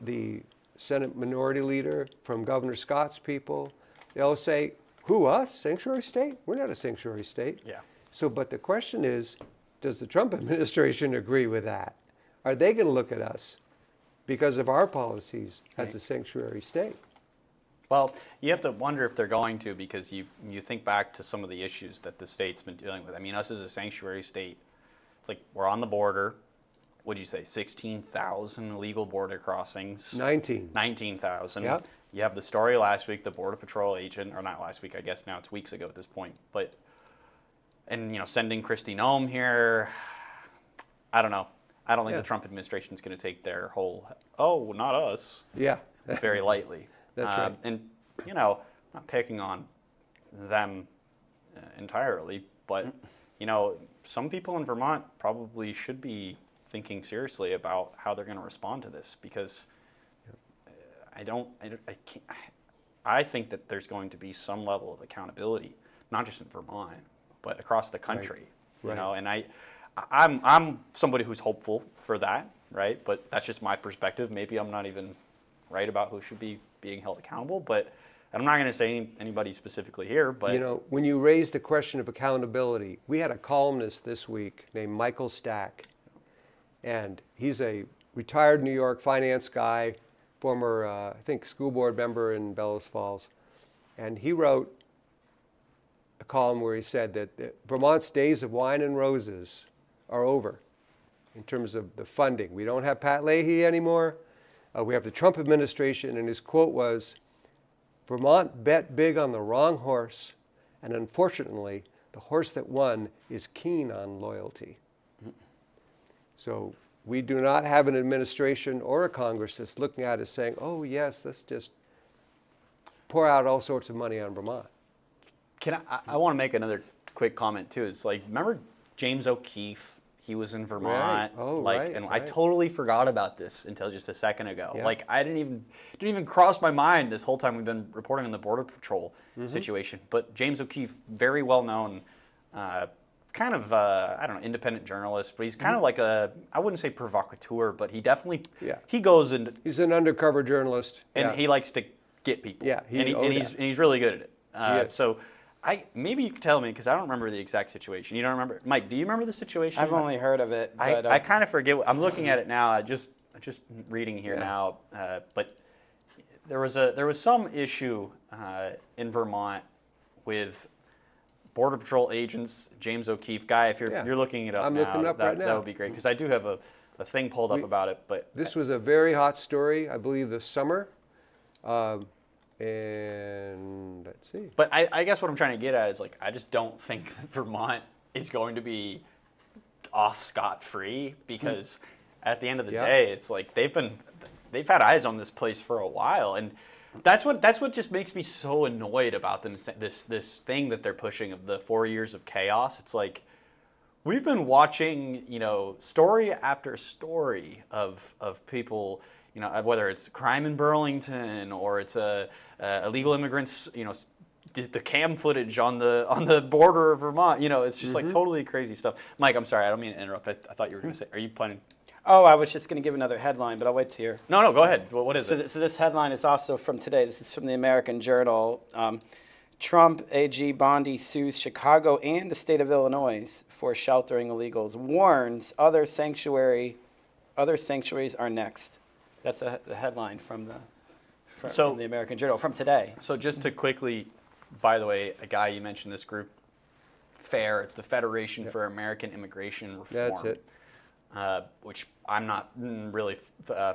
Speaker 2: the Senate Minority Leader, from Governor Scott's people. They'll say, who, us? Sanctuary state? We're not a sanctuary state.
Speaker 1: Yeah.
Speaker 2: So, but the question is, does the Trump administration agree with that? Are they going to look at us because of our policies as a sanctuary state?
Speaker 1: Well, you have to wonder if they're going to, because you think back to some of the issues that the state's been dealing with. I mean, us as a sanctuary state, it's like we're on the border. What'd you say, 16,000 illegal border crossings? 19,000.
Speaker 2: Yep.
Speaker 1: You have the story last week, the Border Patrol agent, or not last week, I guess now it's weeks ago at this point. But, and sending Kristi Noem here, I don't know. I don't think the Trump administration is going to take their whole, oh, not us,
Speaker 2: Yeah.
Speaker 1: very lightly.
Speaker 2: That's right.
Speaker 1: And, not picking on them entirely, but, some people in Vermont probably should be thinking seriously about how they're going to respond to this, because I think that there's going to be some level of accountability, not just in Vermont, but across the country,
Speaker 2: Right.
Speaker 1: and I'm somebody who's hopeful for that, right? But that's just my perspective. Maybe I'm not even right about who should be being held accountable, but I'm not going to say anybody specifically here, but
Speaker 2: when you raised the question of accountability, we had a columnist this week named Michael Stack, and he's a retired New York finance guy, former, I think, school board member in Bellows Falls, and he wrote a column where he said that Vermont's days of wine and roses are over in terms of the funding. We don't have Pat Leahy anymore. We have the Trump administration, and his quote was, Vermont bet big on the wrong horse, and unfortunately, the horse that won is keen on loyalty. So we do not have an administration or a Congress that's looking at us saying, oh yes, let's just pour out all sorts of money on Vermont.
Speaker 1: I want to make another quick comment too. It's like, remember James O'Keefe? He was in Vermont.
Speaker 2: Right. Oh,
Speaker 1: right. I totally forgot about this until just a second ago.
Speaker 2: Yeah.
Speaker 1: Like, I didn't even cross my mind this whole time we've been reporting on the Border Patrol situation. But James O'Keefe, very well known, kind of I don't know, independent journalist, but he's kind of like I wouldn't say provocateur, but he definitely he goes and
Speaker 2: he's an undercover journalist,
Speaker 1: and he likes to get people.
Speaker 2: Yeah,
Speaker 1: he's really good at it.
Speaker 2: Is.
Speaker 1: So. Maybe you could tell me, because I don't remember the exact situation. You don't remember? Mike, do you remember the situation?
Speaker 4: I've only heard of it. But,
Speaker 1: I kind of forget. I'm looking at it now. I just reading here now. But there was some issue in Vermont with Border Patrol agents, James O'Keefe. Guy, if you're looking it up
Speaker 2: I'm
Speaker 1: now,
Speaker 2: looking it up right now.
Speaker 1: That would be great, because I do have a thing pulled up about it. But
Speaker 2: this was a very hot story, I believe, this summer. And let's see.
Speaker 1: But I guess what I'm trying to get at is, like, I just don't think that Vermont is going to be off scot-free, because at the end of the day, it's like they've had eyes on this place for a while, and that's what just makes me so annoyed about them. This thing that they're pushing of the 4 years of chaos. It's like, we've been watching, story after story of people. Whether it's crime in Burlington or it's illegal immigrants, the cam footage on the border of Vermont, it's just like totally crazy stuff. Mike, I'm sorry, I don't mean to interrupt. I thought you were going to say, are you planning?
Speaker 4: Oh, I was just going to give another headline, but I'll wait till you're.
Speaker 1: No, go ahead. What is it?
Speaker 4: So this headline is also from today. This is from the American Journal. Trump AG Bondi sues Chicago and the state of Illinois for sheltering illegals. Warns other sanctuaries are next. That's the headline from the American Journal from today.
Speaker 1: So just to quickly, by the way, a guy you mentioned, this group, FAIR. It's the Federation for American Immigration Reform.
Speaker 2: That's it.
Speaker 1: Which I'm not really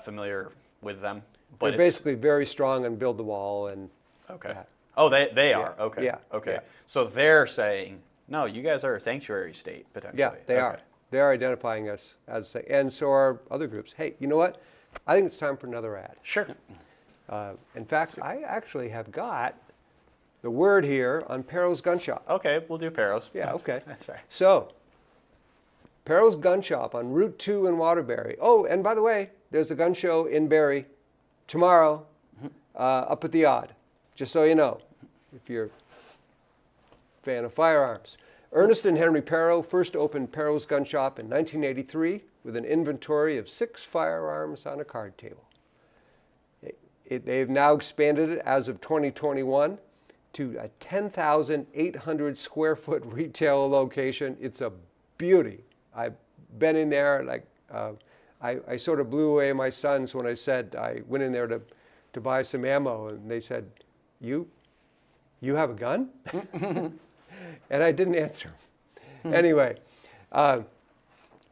Speaker 1: familiar with them.
Speaker 2: They're
Speaker 1: But it's
Speaker 2: basically very strong on build the wall and
Speaker 1: okay.
Speaker 2: that.
Speaker 1: Oh, they are. Okay.
Speaker 2: Yeah.
Speaker 1: Okay.
Speaker 2: Yeah.
Speaker 1: So they're saying, no, you guys are a sanctuary state potentially.
Speaker 2: Yeah, they
Speaker 1: Okay.
Speaker 2: are. They're identifying us as, and so are other groups. Hey, you know what? I think it's time for another ad.
Speaker 1: Sure.
Speaker 2: In fact, I actually have got the word here on Perro's Gun Shop.
Speaker 1: Okay, we'll do Peros.
Speaker 2: Yeah, okay.
Speaker 1: That's right.
Speaker 2: So, Perro's Gun Shop on Route 2 in Waterbury. Oh, and by the way, there's a gun show in Barrie tomorrow up at the Odd, just so you know, if you're a fan of firearms. Ernest and Henry Perro first opened Perro's Gun Shop in 1983 with an inventory of 6 firearms on a card table. They've now expanded it as of 2021 to a 10,800 square foot retail location. It's a beauty. I've been in there, like, I sort of blew away my sons when I said, I went in there to buy some ammo, and they said, you have a gun? And I didn't answer. Anyway, the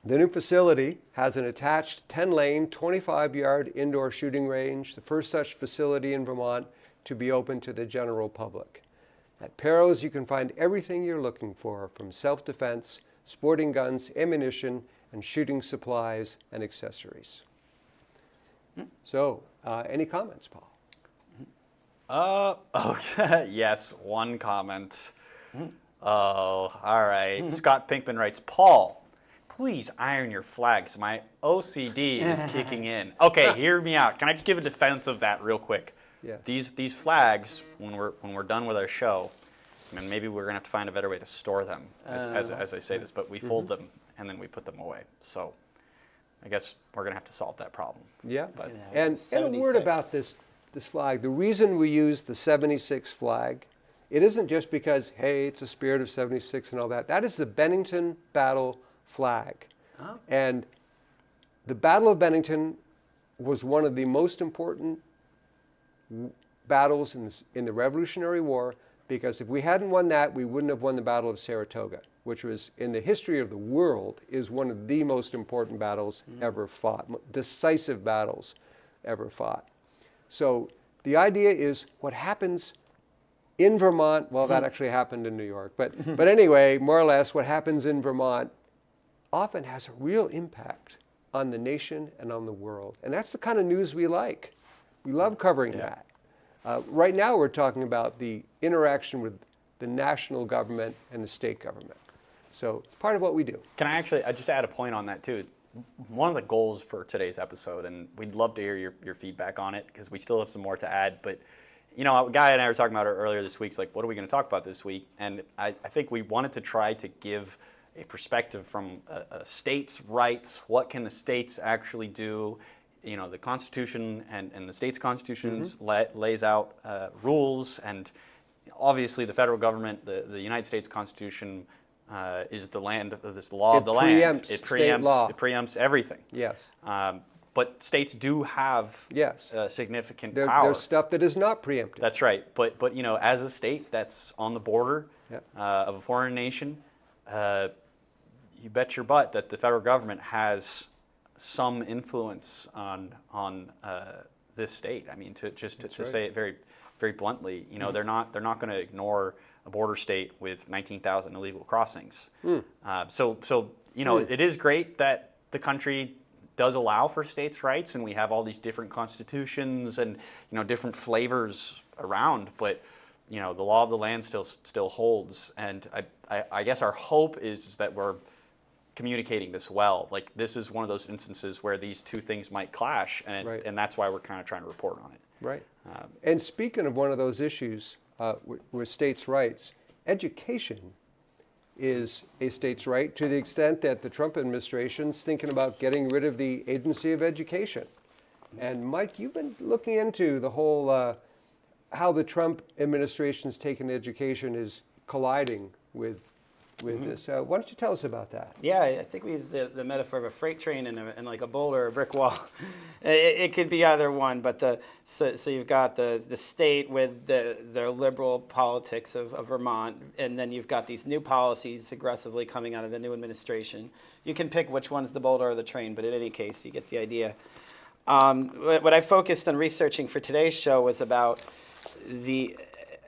Speaker 2: new facility has an attached 10-lane, 25-yard indoor shooting range, the first such facility in Vermont to be open to the general public. At Perro's, you can find everything you're looking for, from self-defense, sporting guns, ammunition, and shooting supplies and accessories. So, any comments, Paul?
Speaker 1: Okay. Yes, one comment. Oh, all right. Scott Pinkman writes, Paul, please iron your flags. My OCD is kicking in. Okay, hear me out. Can I just give a defense of that real quick?
Speaker 2: Yeah.
Speaker 1: These flags, when we're done with our show, and maybe we're gonna have to find a better way to store them as I say this, but we fold them and then we put them away. So I guess we're gonna have to solve that problem.
Speaker 2: Yeah.
Speaker 1: But
Speaker 2: And a
Speaker 4: 76.
Speaker 2: word about this flag. The reason we use the 76 flag, it isn't just because, hey, it's a spirit of 76 and all that. That is the Bennington Battle flag.
Speaker 4: Oh.
Speaker 2: And the Battle of Bennington was one of the most important battles in the Revolutionary War, because if we hadn't won that, we wouldn't have won the Battle of Saratoga, which was, in the history of the world, is one of the most important battles ever fought, decisive battles ever fought. So the idea is what happens in Vermont, well, that actually happened in New York, but anyway, more or less, what happens in Vermont often has a real impact on the nation and on the world. And that's the kind of news we like. We love covering that. Right now, we're talking about the interaction with the national government and the state government. So it's part of what we do.
Speaker 1: can I just add a point on that too? One of the goals for today's episode, and we'd love to hear your feedback on it because we still have some more to add, but you know, a guy and I were talking about it earlier this week. It's like, what are we going to talk about this week? And I think we wanted to try to give a perspective from a state's rights. What can the states actually do? You know, the Constitution and the state's constitutions lays out rules, and obviously the federal government, the United States Constitution is the land of this law of the land.
Speaker 2: It preempts state law.
Speaker 1: It preempts everything.
Speaker 2: Yes.
Speaker 1: But states do have
Speaker 2: Yes.
Speaker 1: Significant power.
Speaker 2: There's stuff that is not preempted.
Speaker 1: That's right. But you know, as a state that's on the border of a foreign nation, you bet your butt that the federal government has some influence on this state. I mean, to
Speaker 2: right.
Speaker 1: say it very, very bluntly, you know, they're not going to ignore a border state with 19,000 illegal crossings. So you know, it is great that the country does allow for states' rights, and we have all these different constitutions and, you know, different flavors around. But you know, the law of the land still holds, and I guess our hope is that we're communicating this well. Like, this is one of those instances where these two things might clash, and
Speaker 2: Right.
Speaker 1: and that's why we're kind of trying to report on it.
Speaker 2: Right. And speaking of one of those issues with states' rights, education is a state's right, to the extent that the Trump administration's thinking about getting rid of the Agency of Education. And Mike, you've been looking into the whole, how the Trump administration's taken education is colliding with with this. Why don't you tell us about that?
Speaker 4: Yeah, I think we use the metaphor of a freight train and like a boulder or a brick wall. It could be either one, but so you've got the state with the liberal politics of Vermont, and then you've got these new policies aggressively coming out of the new administration. You can pick which one's the boulder or the train, but in any case, you get the idea. What I focused on researching for today's show was about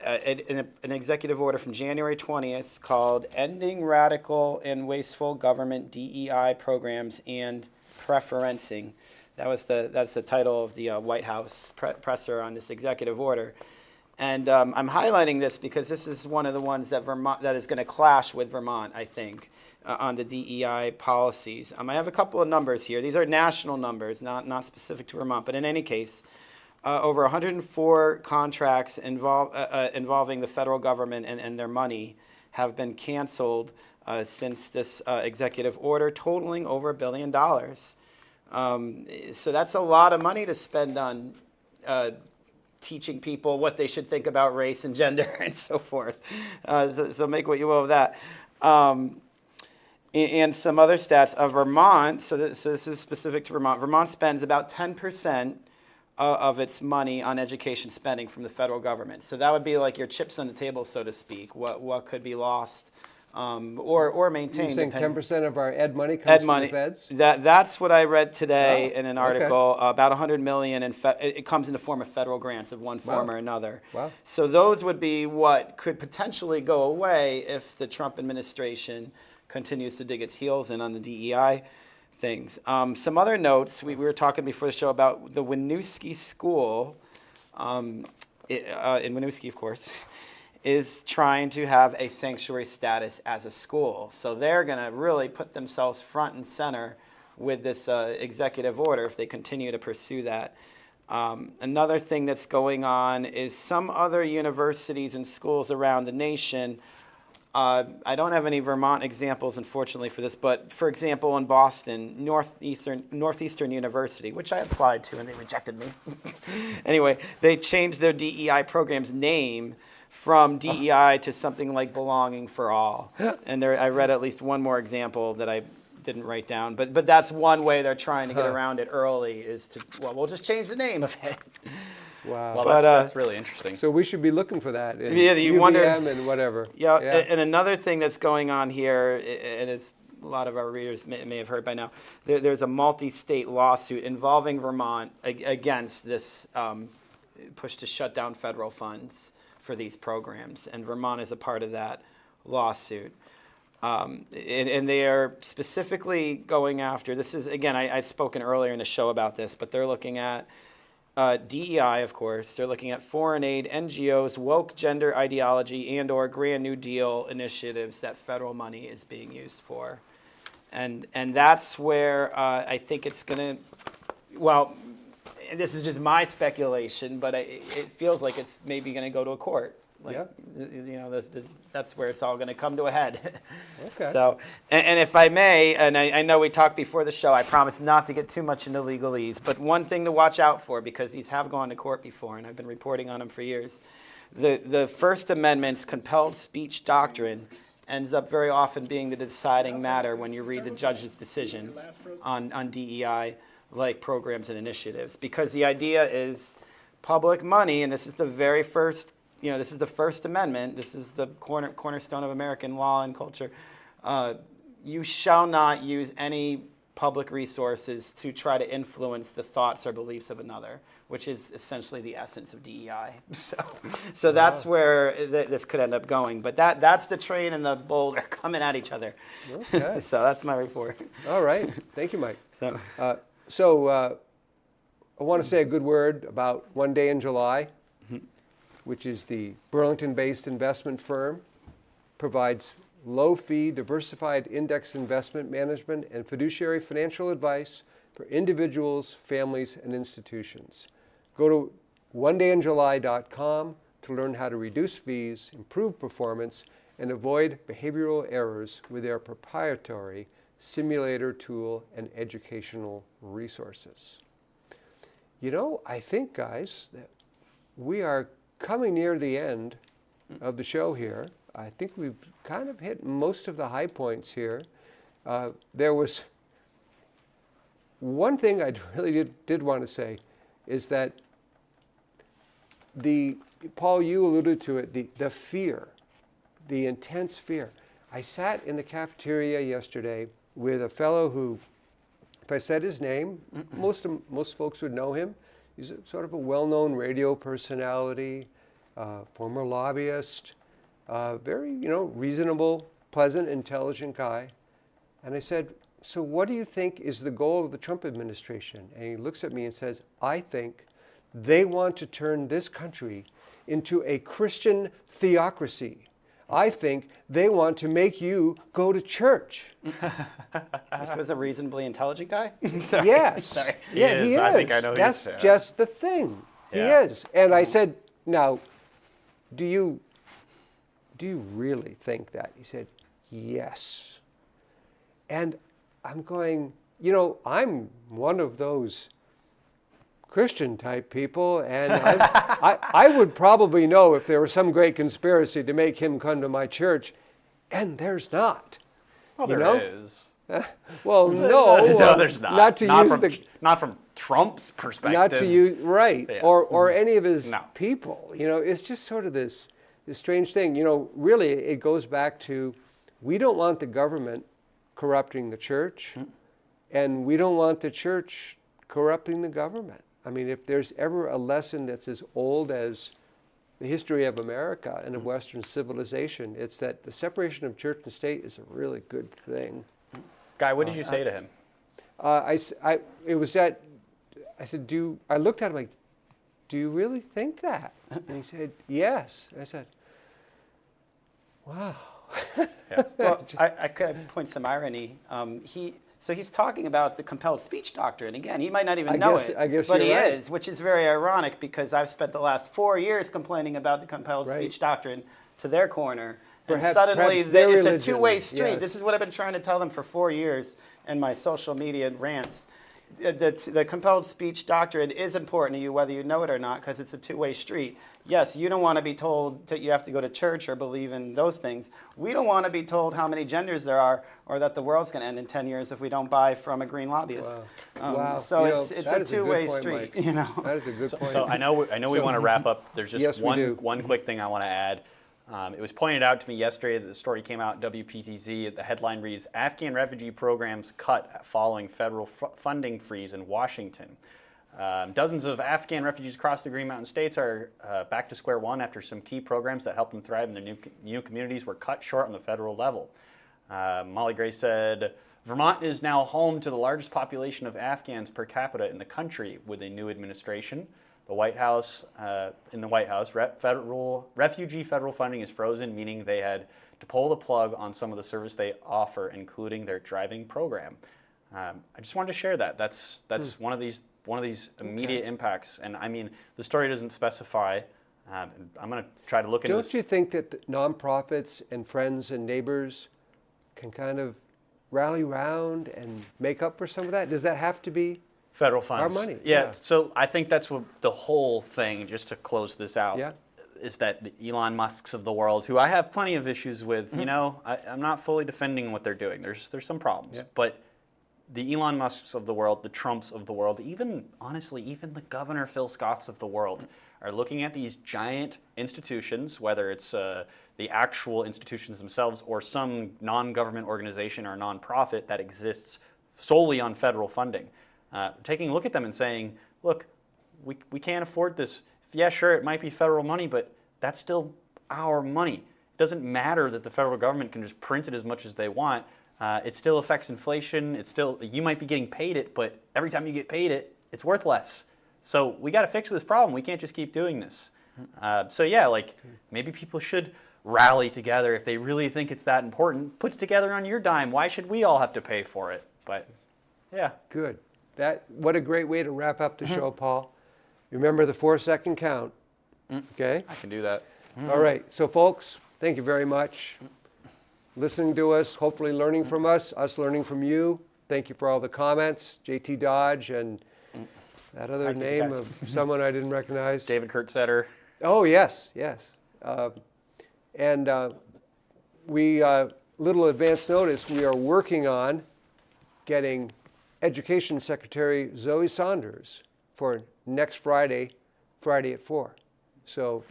Speaker 4: an executive order from January 20th called Ending Radical and Wasteful Government DEI Programs and Preferencing. That's the title of the White House presser on this executive order. And I'm highlighting this because this is one of the ones that that is going to clash with Vermont, I think, on the DEI policies. I have a couple of numbers here. These are national numbers, not specific to Vermont, but in any case, over 104 contracts involving the federal government and their money have been canceled since this executive order, totaling over $1 billion. So that's a lot of money to spend on teaching people what they should think about race and gender and so forth. So make what you will of that. And some other stats of Vermont, so this is specific to Vermont. Vermont spends about 10% of its money on education spending from the federal government. So that would be like your chips on the table, so to speak, what could be lost or maintained.
Speaker 2: You're saying 10% of our ed money comes from the feds?
Speaker 4: That's what I read today in an article. Okay. About $100 million, it comes in the form of federal grants of one form or another. Wow. So those would be what could potentially go away if the Trump administration continues to dig its heels in on the DEI things. Some other notes, we were talking before the show about the Winooski School, in Winooski, of course, is trying to have a sanctuary status as a school. So they're going to really put themselves front and center with this executive order if they continue to pursue that. Another thing that's going on is some other universities and schools around the nation. I don't have any Vermont examples, unfortunately, for this, but for example, in Boston, Northeastern University, which I applied to and they rejected me. Anyway, they changed their DEI program's name from DEI to something like Belonging for All. And I read at least one more example that I didn't write down, but that's one way they're trying to get around it early is to, we'll just change the name of it.
Speaker 2: Wow.
Speaker 1: Well, that's really interesting.
Speaker 2: So we should be looking for that in
Speaker 4: you wonder,
Speaker 2: and whatever.
Speaker 4: Yeah, and another thing that's going on here, and it's a lot of our readers may have heard by now, there's a multi-state lawsuit involving Vermont against this push to shut down federal funds for these programs, and Vermont is a part of that lawsuit. And they are specifically going after, this is, again, I'd spoken earlier in the show about this, but they're looking at DEI, of course. They're looking at foreign aid, NGOs, woke gender ideology, and or Grand New Deal initiatives that federal money is being used for. And that's where I think it's going to, well, this is just my speculation, but it feels like it's maybe going to go to a court. That's where it's all going to come to a head. Okay. So, and if I may, and I know we talked before the show, I promise not to get too much into legalese, but one thing to watch out for, because these have gone to court before, and I've been reporting on them for years, the First Amendment's compelled speech doctrine ends up very often being the deciding matter when you read the judge's decisions on DEI, like programs and initiatives, because the idea is public money, and this is the very first, this is the First Amendment, this is the cornerstone of American law and culture. You shall not use any public resources to try to influence the thoughts or beliefs of another, which is essentially the essence of DEI. So that's where this could end up going. But that's the train and the boulder coming at each other. Okay. So that's my report.
Speaker 2: All right. Thank you, Mike. So I want to say a good word about One Day in July, which is the Burlington-based investment firm, provides low-fee, diversified index investment management and fiduciary financial advice for individuals, families, and institutions. Go to onedayinjuly.com to learn how to reduce fees, improve performance, and avoid behavioral errors with their proprietary simulator tool and educational resources. I think, guys, that we are coming near the end of the show here. I think we've kind of hit most of the high points here. There was one thing I really did want to say is that Paul, you alluded to it, the fear, the intense fear. I sat in the cafeteria yesterday with a fellow who, if I said his name, most folks would know him. He's sort of a well-known radio personality, former lobbyist, very, reasonable, pleasant, intelligent guy. And I said, so what do you think is the goal of the Trump administration? And he looks at me and says, I think they want to turn this country into a Christian theocracy. I think they want to make you go to church.
Speaker 4: This was a reasonably intelligent guy? Sorry.
Speaker 2: Yes.
Speaker 4: Sorry.
Speaker 2: Yeah, he is.
Speaker 1: I think I know who
Speaker 2: That's
Speaker 1: he is.
Speaker 2: just the thing.
Speaker 1: Yeah.
Speaker 2: He is. And I said, now, do you really think that? He said, yes. And I'm going, I'm one of those Christian type people, and I would probably know if there was some great conspiracy to make him come to my church, and there's not.
Speaker 1: Well, there is.
Speaker 2: Well, no.
Speaker 1: No, there's not.
Speaker 2: Not to use
Speaker 1: not from Trump's perspective.
Speaker 2: Not to use, right,
Speaker 1: Yeah.
Speaker 2: or any of his
Speaker 1: No.
Speaker 2: people. It's just sort of this strange thing. Really, it goes back to, we don't want the government corrupting the church, and we don't want the church corrupting the government. I mean, if there's ever a lesson that's as old as the history of America and of Western civilization, it's that the separation of church and state is a really good thing.
Speaker 1: Guy, what did you say to him?
Speaker 2: I said, I looked at him like, do you really think that? And he said, yes. I said, wow.
Speaker 1: Yeah.
Speaker 4: Well, I could point some irony. So he's talking about the compelled speech doctrine. Again, he might not even know it,
Speaker 2: I guess
Speaker 4: but he
Speaker 2: you're right.
Speaker 4: is, which is very ironic because I've spent the last 4 years complaining about the compelled
Speaker 2: Right.
Speaker 4: speech doctrine to their corner. And
Speaker 2: Perhaps
Speaker 4: suddenly
Speaker 2: their
Speaker 4: it's a
Speaker 2: religion,
Speaker 4: two-way street.
Speaker 2: yes.
Speaker 4: This is what I've been trying to tell them for 4 years in my social media rants. The compelled speech doctrine is important to you whether you know it or not because it's a two-way street. Yes, you don't want to be told that you have to go to church or believe in those things. We don't want to be told how many genders there are or that the world's going to end in 10 years if we don't buy from a green lobbyist.
Speaker 2: Wow.
Speaker 4: So
Speaker 2: You
Speaker 4: it's
Speaker 2: know, that
Speaker 4: a
Speaker 2: is a good
Speaker 4: two-way
Speaker 2: point,
Speaker 4: street.
Speaker 2: Mike. That is a good point.
Speaker 1: So I know we want to wrap up. There's just
Speaker 2: Yes, we do.
Speaker 1: one quick thing I want to add. It was pointed out to me yesterday that the story came out in WPTZ. The headline reads, Afghan refugee programs cut following federal funding freeze in Washington. Dozens of Afghan refugees across the Green Mountain states are back to square one after some key programs that helped them thrive in their new communities were cut short on the federal level. Molly Gray said, Vermont is now home to the largest population of Afghans per capita in the country with a new administration. In the White House, refugee federal funding is frozen, meaning they had to pull the plug on some of the service they offer, including their driving program. I just wanted to share that. That's one of these immediate impacts. And I mean, the story doesn't specify. I'm going to try to look into this.
Speaker 2: Don't you think that the nonprofits and friends and neighbors can kind of rally around and make up for some of that? Does that have to be
Speaker 1: Federal funds.
Speaker 2: our money?
Speaker 1: Yeah, so I think that's what the whole thing, just to close this out,
Speaker 2: Yeah.
Speaker 1: is that the Elon Musks of the world, who I have plenty of issues with, I'm not fully defending what they're doing. There's some problems.
Speaker 2: Yeah.
Speaker 1: But the Elon Musks of the world, the Trumps of the world, honestly, even the Governor Phil Scotts of the world are looking at these giant institutions, whether it's the actual institutions themselves or some non-government organization or nonprofit that exists solely on federal funding. Taking a look at them and saying, look, we can't afford this. Yeah, sure, it might be federal money, but that's still our money. It doesn't matter that the federal government can just print it as much as they want. It still affects inflation. You might be getting paid it, but every time you get paid it, it's worth less. So we got to fix this problem. We can't just keep doing this. So yeah, maybe people should rally together if they really think it's that important. Put it together on your dime. Why should we all have to pay for it? But yeah.
Speaker 2: Good. What a great way to wrap up the show, Paul. Remember the 4-second count. Okay?
Speaker 1: I can do that.
Speaker 2: All right. So, folks, thank you very much. Listening to us, hopefully learning from us learning from you. Thank you for all the comments. JT Dodge and that other
Speaker 4: Thank you,
Speaker 2: name
Speaker 4: guys.
Speaker 2: of someone I didn't recognize.
Speaker 1: David Kurtzetter.
Speaker 2: Oh, yes. And we, little advance notice, we are working on getting Education Secretary Zoe Saunders for next Friday, Friday at 4. So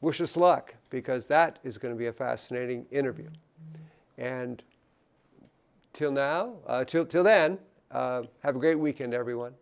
Speaker 2: wish us luck, because that is going to be a fascinating interview. And till now, till then, have a great weekend, everyone.